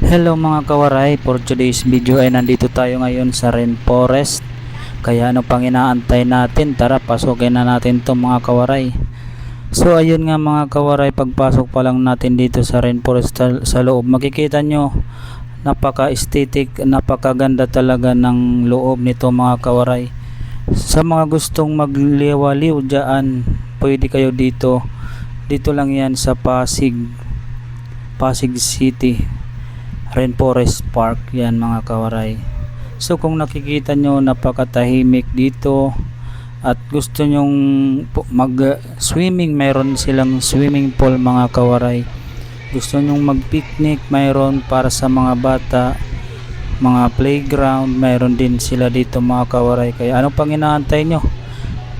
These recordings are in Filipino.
Hello mga kawaray, for today's video ay nandito tayo ngayon sa rainforest. Kaya ano pang inaantay natin? Tara, pasukin na natin to mga kawaray. So ayun nga mga kawaray, pagpasok pa lang natin dito sa rainforest sa loob, makikita nyo napaka-aesthetic, napakaganda talaga ng loob nito mga kawaray. Sa mga gustong magliwaliw dyan, pwede kayo dito. Dito lang yan sa Pasig City Rainforest Park, yan mga kawaray. So kung nakikita nyo, napakatahimik dito at gusto nyong mag swimming, mayroon silang swimming pool mga kawaray. Gusto nyong mag picnic, mayroon para sa mga bata, mga playground, mayroon din sila dito mga kawaray. Kaya ano pang inaantay nyo?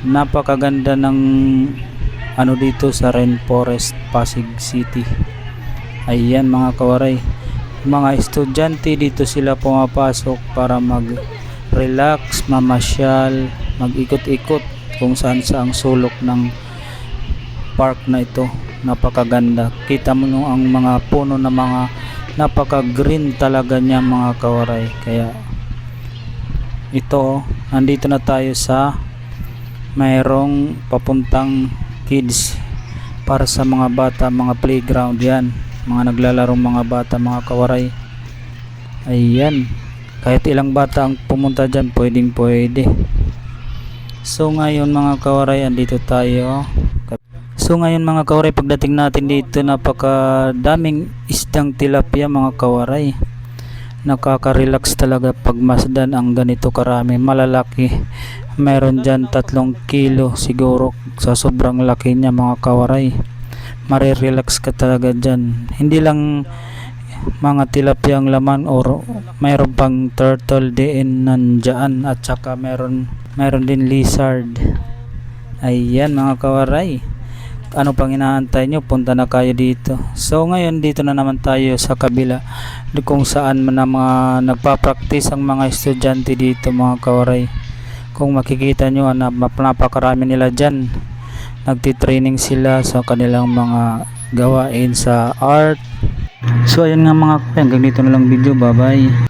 Napakaganda ng ano dito sa Rainforest Pasig City. Ayan mga kawaray, mga estudyante dito sila pumapasok para mag-relax, mamasyal, mag-ikot-ikot kung saan saang sulok ng park na ito. Napakaganda, kita mo nung ang mga puno na mga napaka-green talaga niya mga kawaray. Kaya ito, nandito na tayo sa mayroong papuntang kids para sa mga bata, mga playground yan, mga naglalarong mga bata mga kawaray. Ayan, kahit ilang bata ang pumunta dyan, pwede. So ngayon mga kawaray, andito tayo. So ngayon mga kawaray, pagdating natin dito, napakadaming isdang tilapia mga kawaray. Nakaka-relax talaga pag masdan ang ganito karami, malalaki. Meron dyan 3 kilo siguro, sa sobrang laki niya mga kawaray. Marirelax ka talaga dyan. Hindi lang mga tilapia ang laman, or mayroon pang turtle din nandyan, at saka meron din lizard. Ayan mga kawaray, ano pang inaantay nyo? Punta na kayo dito. So ngayon dito na naman tayo sa kabila, kung saan na mga nagpa-practice ang mga estudyante dito mga kawaray. Kung makikita nyo, napakarami nila dyan. Nagtitraining sila sa kanilang mga gawain sa art. So ayun nga mga kawaray, hanggang dito na lang video. Bye bye.